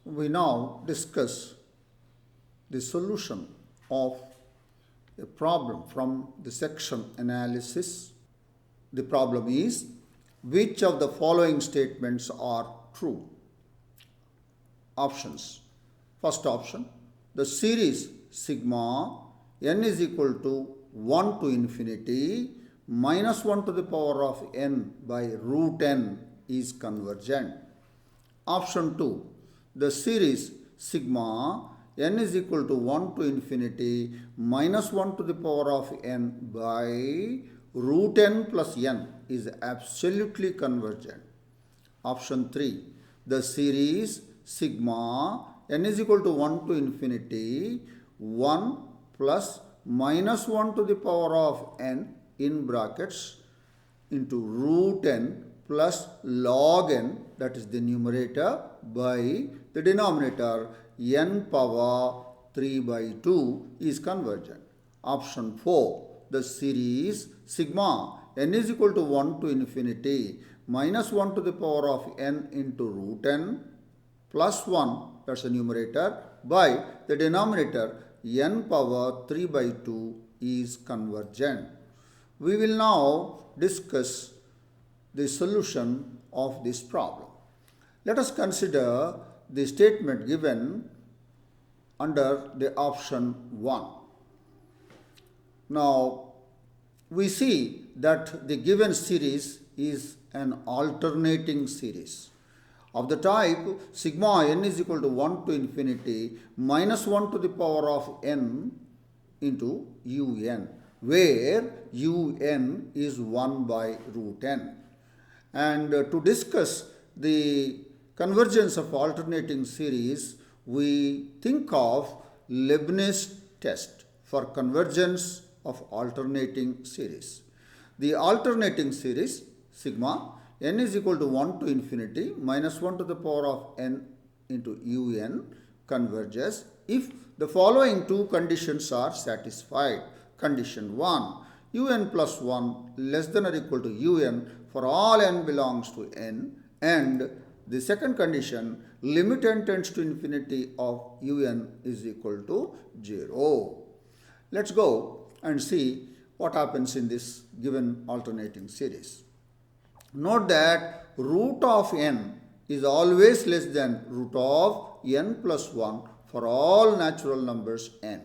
we now discuss the solution of a problem from the section analysis. The problem is, which of the following statements are true? Options. First option, the series sigma n is equal to 1 to infinity minus 1 to the power of n by root n is convergent. Option 2, the series sigma n is equal to 1 to infinity minus 1 to the power of n by root n plus n is absolutely convergent. Option 3, the series sigma n is equal to 1 to infinity 1 plus minus 1 to the power of n in brackets into root n plus log n, that is the numerator, by the denominator n power 3 by 2 is convergent. Option 4, the series sigma n is equal to 1 to infinity minus 1 to the power of n into root n plus 1, that's the numerator, by the denominator n power 3 by 2 is convergent. We will now discuss the solution of this problem. Let us consider the statement given under the option 1. Now, we see that the given series is an alternating series of the type sigma n is equal to 1 to infinity minus 1 to the power of n into un, where un is 1 by root n. And to discuss the convergence of alternating series, we think of Leibniz test for convergence of alternating series. The alternating series sigma n is equal to 1 to infinity minus 1 to the power of n into un converges if the following two conditions are satisfied. Condition 1, un plus 1 less than or equal to un for all n belongs to n, and the second condition, limit n tends to infinity of un is equal to 0. Let's go and see what happens in this given alternating series. Note that root of n is always less than root of n plus 1 for all natural numbers n.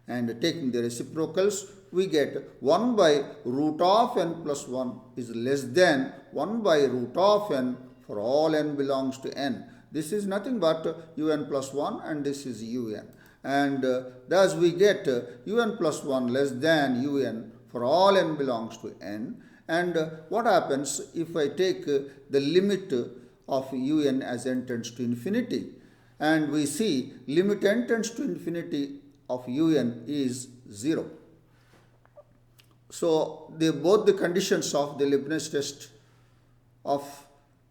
And taking the reciprocals, we get 1 by root of n plus 1 is less than 1 by root of n for all n belongs to n. This is nothing but un plus 1 and this is un. And thus we get un plus 1 less than un for all n belongs to n. And what happens if I take the limit of un as n tends to infinity? And we see limit n tends to infinity of un is 0. So both the conditions of the Leibniz test of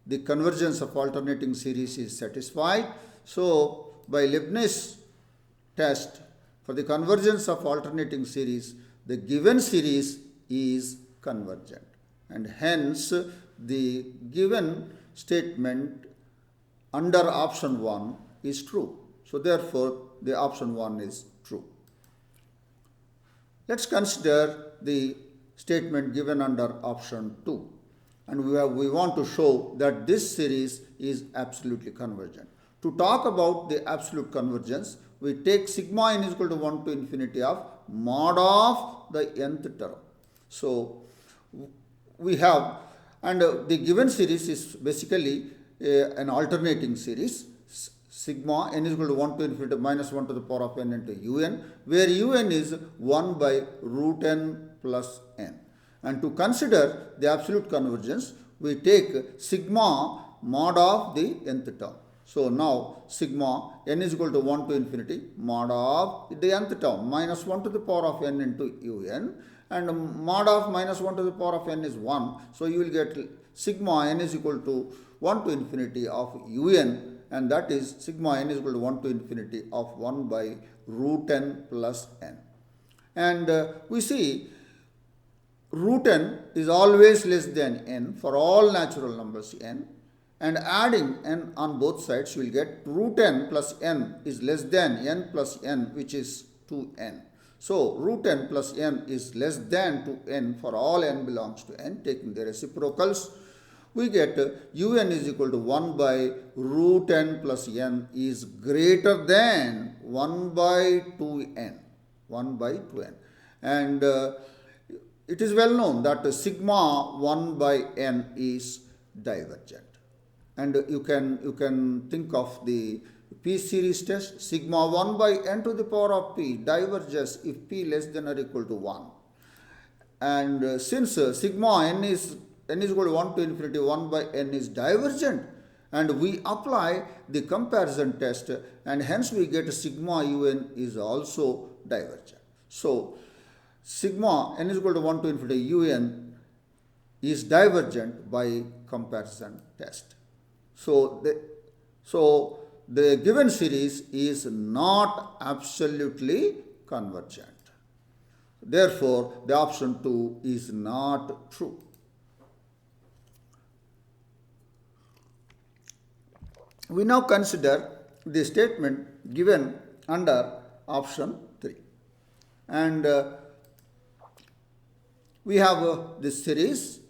the convergence of alternating series is satisfied. So by Leibniz test for the convergence of alternating series, the given series is convergent, and hence the given statement under option 1 is true. So therefore the option 1 is true. Let's consider the statement given under option 2, and we want to show that this series is absolutely convergent. To talk about the absolute convergence, we take sigma n is equal to 1 to infinity of mod of the nth term. So we have, and the given series is basically an alternating series. Sigma n is equal to 1 to infinity minus 1 to the power of n into un, where un is 1 by root n plus n. And to consider the absolute convergence, we take sigma mod of the nth term. So now sigma n is equal to 1 to infinity mod of the nth term minus 1 to the power of n into un, and mod of minus 1 to the power of n is 1. So you will get sigma n is equal to 1 to infinity of un, and that is sigma n is equal to 1 to infinity of 1 by root n plus n. And we see root n is always less than n for all natural numbers n, and adding n on both sides, you will get root n plus n is less than n plus n, which is 2n. So root n plus n is less than 2n for all n belongs to n. Taking the reciprocals, we get un is equal to 1 by root n plus n is greater than 1 by 2n. 1 by 2n. And it is well known that sigma 1 by n is divergent. And you can think of the P series test. Sigma 1 by n to the power of p diverges if p less than or equal to 1. And since sigma n is equal to 1 to infinity, 1 by n is divergent, and we apply the comparison test, and hence we get sigma un is also divergent. So sigma n is equal to 1 to infinity un is divergent by comparison test. So the given series is not absolutely convergent. Therefore, the option 2 is not true. We now consider the statement given under option 3. And we have this series,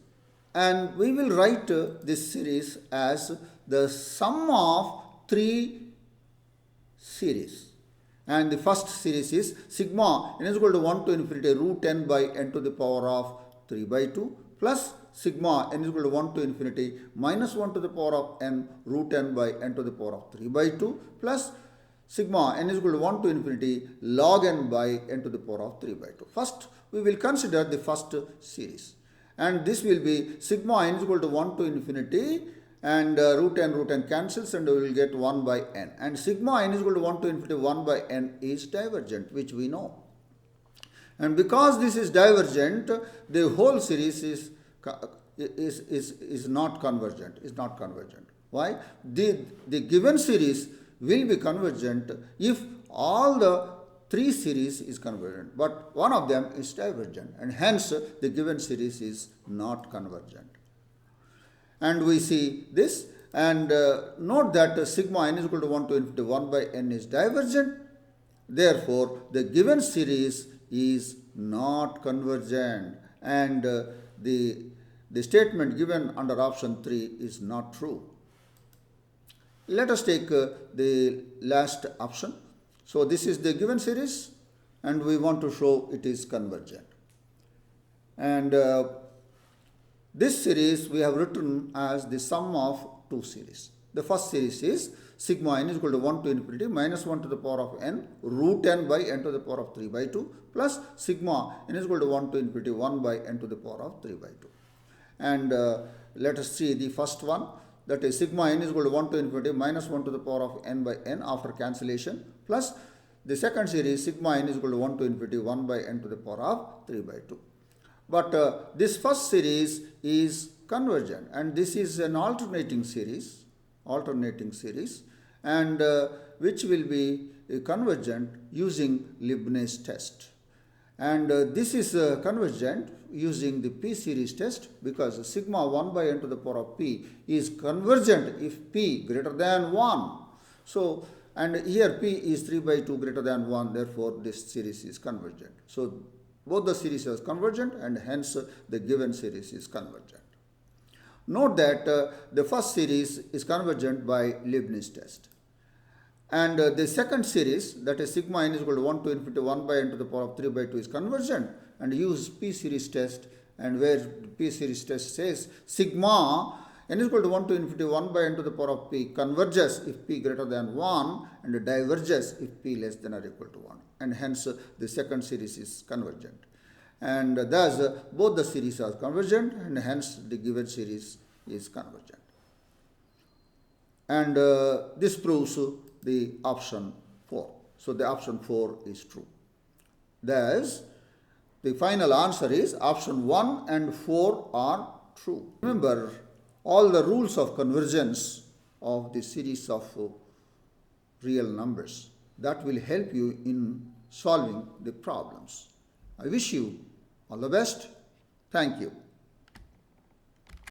and we will write this series as the sum of 3 series. And the first series is sigma n is equal to 1 to infinity root n by n to the power of 3 by 2 plus sigma n is equal to 1 to infinity minus 1 to the power of n root n by n to the power of 3 by 2 plus sigma n is equal to 1 to infinity log n by n to the power of 3 by 2. First, we will consider the first series. And this will be sigma n is equal to 1 to infinity and root n cancels, and we will get 1 by n. And sigma n is equal to 1 to infinity 1 by n is divergent, which we know. And because this is divergent, the whole series is not convergent. Why? The given series will be convergent if all the 3 series is convergent, but one of them is divergent, and hence the given series is not convergent. And we see this, and note that sigma n is equal to 1 to infinity 1 by n is divergent. Therefore, the given series is not convergent, and the statement given under option 3 is not true. Let us take the last option. So this is the given series, and we want to show it is convergent. And this series we have written as the sum of 2 series. The first series is sigma n is equal to 1 to infinity minus 1 to the power of n root n by n to the power of 3 by 2 plus sigma n is equal to 1 to infinity 1 by n to the power of 3 by 2. And let us see the first one, that is sigma n is equal to 1 to infinity minus 1 to the power of n by n after cancellation plus the second series sigma n is equal to 1 to infinity 1 by n to the power of 3 by 2. But this first series is convergent, and this is an alternating series, and which will be convergent using Leibniz test. And this is convergent using the P series test, because sigma 1 by n to the power of p is convergent if p greater than 1. So, and here p is 3 by 2 greater than 1, therefore this series is convergent. So, both the series are convergent, and hence the given series is convergent. Note that the first series is convergent by Leibniz test. And the second series, that is sigma n is equal to 1 to infinity 1 by n to the power of 3 by 2 is convergent, and use P series test, and where P series test says sigma n is equal to 1 to infinity 1 by n to the power of p converges if p greater than 1 and diverges if p less than or equal to 1, and hence the second series is convergent. And thus both the series are convergent, and hence the given series is convergent. And this proves the option 4. So the option 4 is true. Thus, the final answer is option 1 and 4 are true. Remember all the rules of convergence of the series of real numbers. That will help you in solving the problems. I wish you all the best. Thank you.